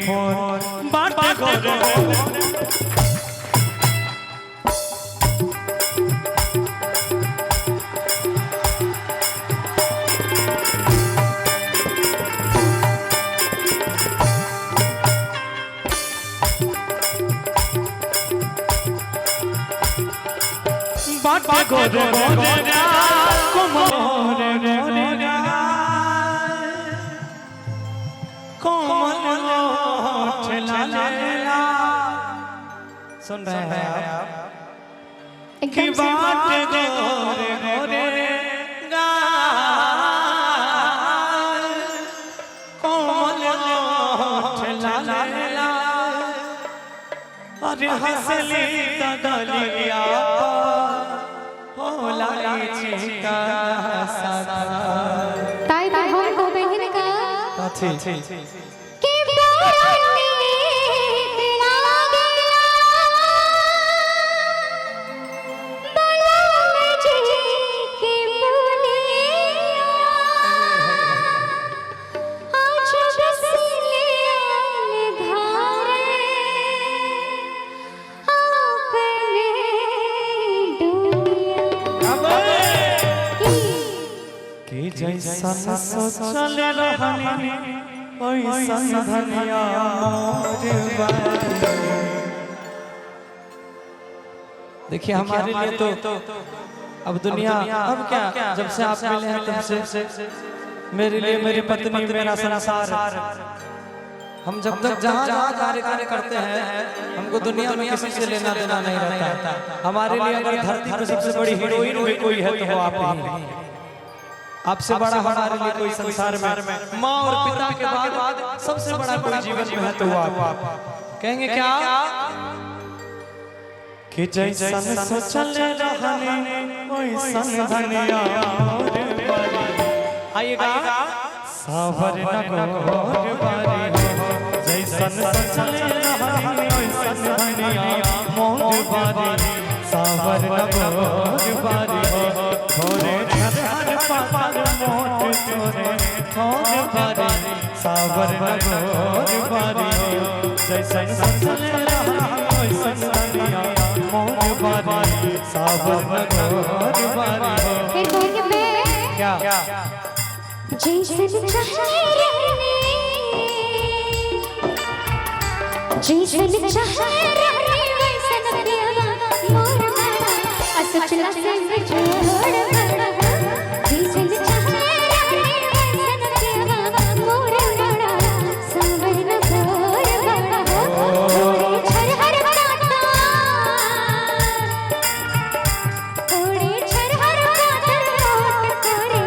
Phone बाटे गोरे बाटे गोरे गोरे कोमल सुन रहे हैं आप कि बात गोरे गोरे गाय कोमल ठेला अरे हंसली तगलिया होला चिका सादा ताई ताई हमको बहन का अच्छी कि बाराती तेरा गया बलम जी की बोलिया आज बसले धारे अपने कि जैसा सोचल रहनी ओइसन धनिया देखिए हमारे लिए तो अब दुनिया अब क्या जब से आप मिले हैं तब से मेरे लिए मेरी पत्नी मेरा संसार हम जब तक जहाँ जहाँ कार्य करते हैं हमको दुनिया में किसी से लेना देना नहीं रहता हमारे लिए अगर धरती पर सबसे बड़ी हीरोइन भी कोई है तो वो आप ही आपसे बड़ा हमारे लिए कोई संसार में माँ और पिता के बाद सबसे बड़ा कोई जीवन में है तो वो आप कहेंगे क्या कि जैसन सोचल रहने ओइसन धनिया आइएगा सावर न गोर बारी जैसन सोचल रहने ओइसन धनिया मोर बारी सावर न गोर बारी थोड़े हर पार मोट तोरे थोड़ बारी सावर न गोर बारी जैसन सोचल रहने ओइसन धनिया मोर बारी सावर न गोर बारी फिर कोई बे क्या जैसन चाहे रहने जैसन चाहे रहने वैसन देवा मोर बड़ा असचला से जोड़ बड़ा जैसन चाहे रहने वैसन देवा मोर बड़ा सावर न गोर बड़ा छर हर काटा थोड़े छर हर काटा थोड़े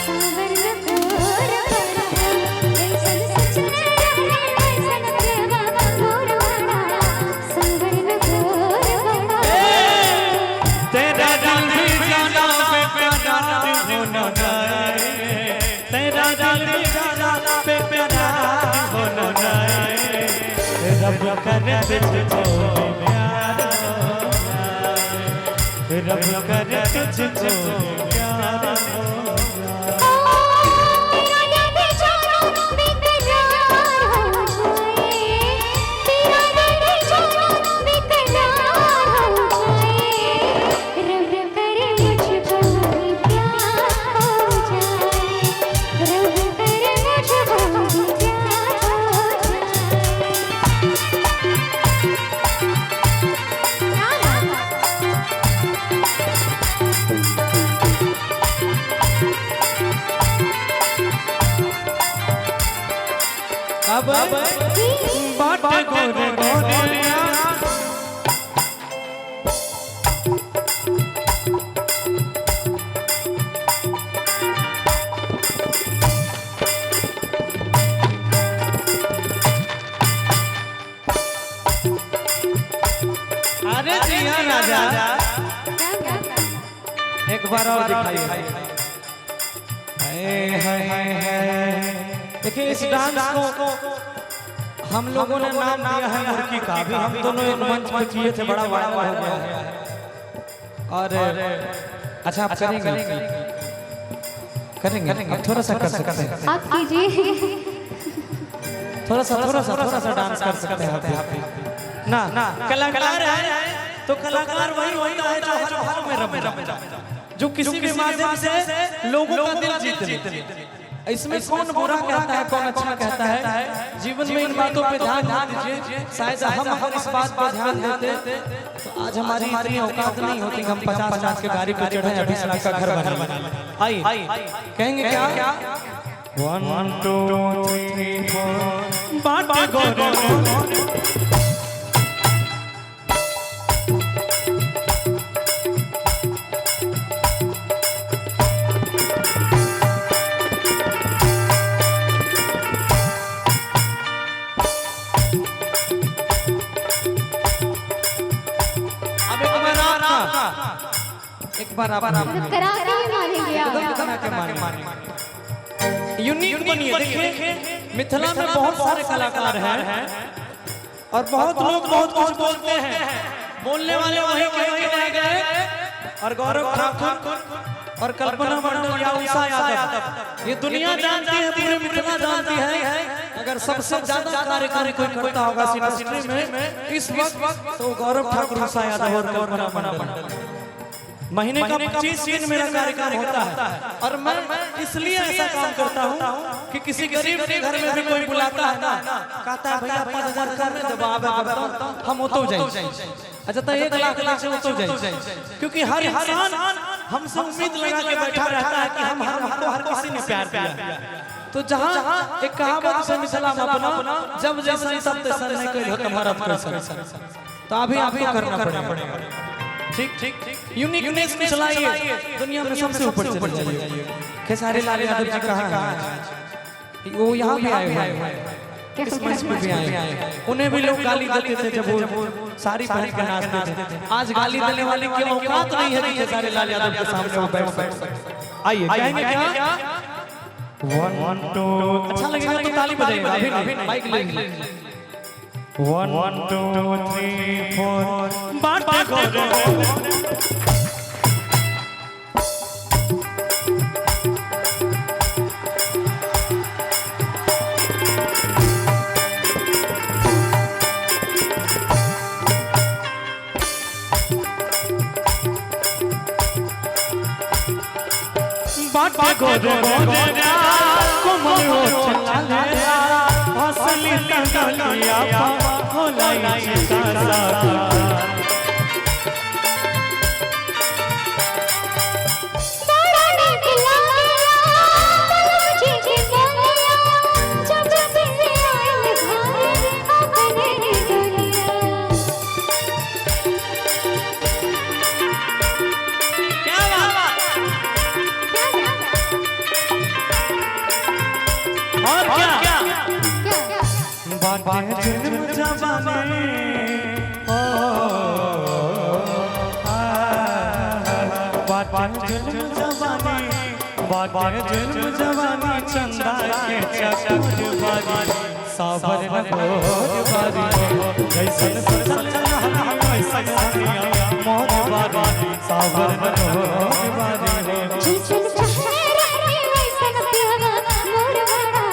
सावर न गोर बड़ा जैसन सचने रहने वैसन देवा मोर बड़ा सावर न गोर बड़ा तेरा दिल भी जाना पे प्यारा होना जाए तेरा दिल भी जाना पे प्यारा होना जाए रब करे तुझको प्यार रब करे तुझको प्यार तेरा दिल जानो बेकरार हो जाए तेरा दिल जानो बेकरार हो जाए रब करे मुझको भी प्यार हो जाए रब करे मुझको भी प्यार हो अब बाट गोरे गोरे अरे जिया राजा एक बार और दिखाइए हाय हाय देखिए इस डांस को हम लोगों ने नाम दिया है मुर्गी का भी हम दोनों एक मंच पर किए थे बड़ा वायरल हो गया है और अच्छा आप करेंगे आप थोड़ा सा कर सकते हैं आप कीजिए थोड़ा सा डांस कर सकते हैं आप ना कलाकार है तो कलाकार वही होता है जो हर भाव में रमे, जो किसी भी माध्यम से लोगों का दिल जीत ले। इसमें कौन बुरा कहता है, कौन अच्छा कहता है, जीवन में इन बातों पे ध्यान दीजिए। शायद हम अगर इस बात पर ध्यान देते तो आज हमारी इतनी औकात नहीं होती हम 50 की गाड़ी पे चढ़े 20 लाख का घर बना लें। आइए कहेंगे क्या 1 2 3 4 बाटे गोरे एक बार आप करा के मारेंगे। यूनिक बनिए। देखिए मिथिला में बहुत सारे कलाकार हैं और बहुत लोग बहुत कुछ बोलते हैं, बोलने वाले वही रह गए। और गौरव ठाकुर और कल्पना मंडल या उषा यादव ये दुनिया जानती है, पूरी मिथिला जानती है। अगर सबसे ज्यादा कार्यकारी कोई करता होगा इंडस्ट्री में इस वक्त तो गौरव ठाकुर, उषा यादव और कल्पना मंडल। महीने का 25 दिन मेरा कार्यक्रम होता है और मैं इसलिए ऐसा काम करता हूँ कि किसी गरीब के घर में भी कोई बुलाता है ना, कहता है भैया 5000 कर में दबाव हम हो तो जाए। अच्छा तो 1 लाख से हो तो जाए, क्योंकि हर इंसान हमसे उम्मीद लगा के बैठा रहता है कि हमको हर किसी ने प्यार किया। तो जहाँ एक कहावत से मिथिला में अपना जब जैसा सब तैसा नहीं कोई हो तुम्हारा तो अभी आपको करना पड़ेगा। ठीक यूनिकनेस में चलाइए, दुनिया में सबसे ऊपर चले जाइए। खेसारी लाल यादव जी कहाँ हैं? वो यहाँ भी आए हैं, इस मंच पे भी आए हैं। उन्हें भी लोग गाली देते थे जब वो साड़ी पहन के नाचते थे। आज गाली देने वाले की औकात नहीं है कि खेसारी लाल यादव के सामने वो बैठ सकते। आइए कहेंगे क्या 1 2 अच्छा लगेगा तो ताली बजाइएगा। अभी माइक ले 1 2 3 4 बाटे गोरे बाटे गोरे कोमल ओठ लाले हसली तगलिया होलाई चितासा बड़ा निकला मुझे बोलिया जब से आए घर अपने दुनिया। क्या बात और क्या बाटे जन्म जवानी ओ बाटे जन्म जवानी बाटे जन्म जवानी चंदा के चकोर बारी सावर गोर बारी जैसन फसल वैसन सनिया मोर बारी सावर गोर बारी जिसन चाहे रहे वैसन प्यारा मोर बड़ा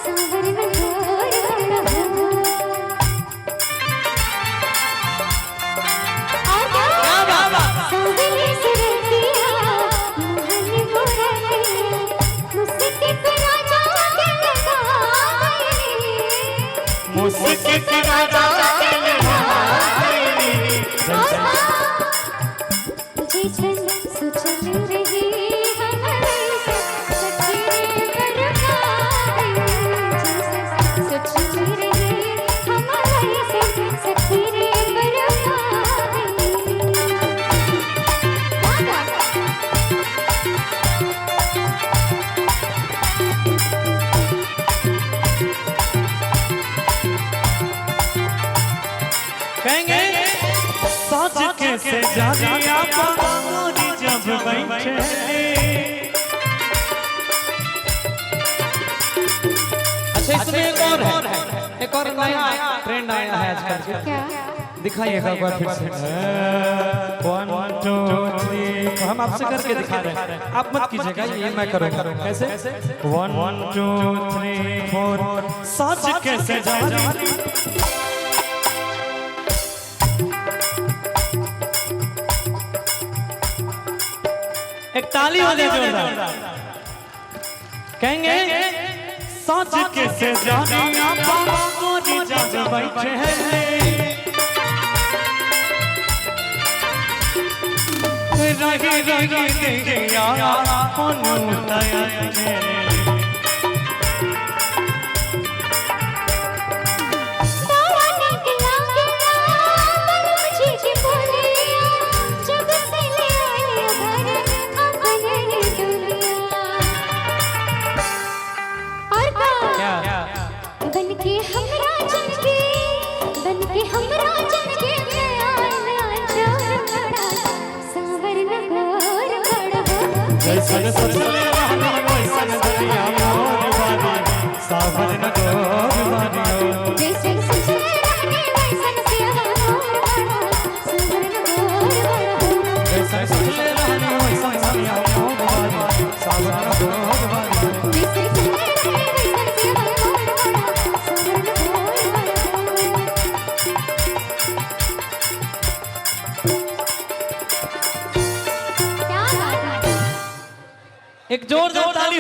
सावर गोर बड़ा सावली सुरतिया मोहन गोरतिया मुस्की पे राजा के लगाई मुस्की के राजा के लगाई जिसन सुचल रही हमारे सखी बरखाई जिसन सुचल रही हमारे सखी बरखाई। कहेंगे सोच के से जानिया पानी जब बैठे अच्छा इसमें एक और नया ट्रेंड आया है आजकल। क्या दिखाइएगा एक बार फिर से 1 2 3 तो हम आपसे करके दिखा रहे हैं, आप मत कीजिएगा, ये मैं करूँगा। कैसे? 1 2 3 4 साज कैसे जारी, एक ताली हो जाए जोरदार। कहेंगे साज कैसे जारी बाबा गोरी जग बैठे हैं, रही रही देखिया कौन उताया है, बनके हमरा जनके, बनके हमरा जनके सावर न गोर बड़ा जैसन सजले रहना वैसन दरिया मोर बारी, सावर न गोर बारी, जैसन सजले रहने वैसन सिया मोर बड़ा सावर न गोर बड़ा, जैसन सजले रहना वैसन दरिया मोर बारी, सावर न गोर बारी, जैसन सजले रहने वैसन सिया मोर बड़ा सावर न गोर बड़ा। क्या बात है, एक जोरदार ताली।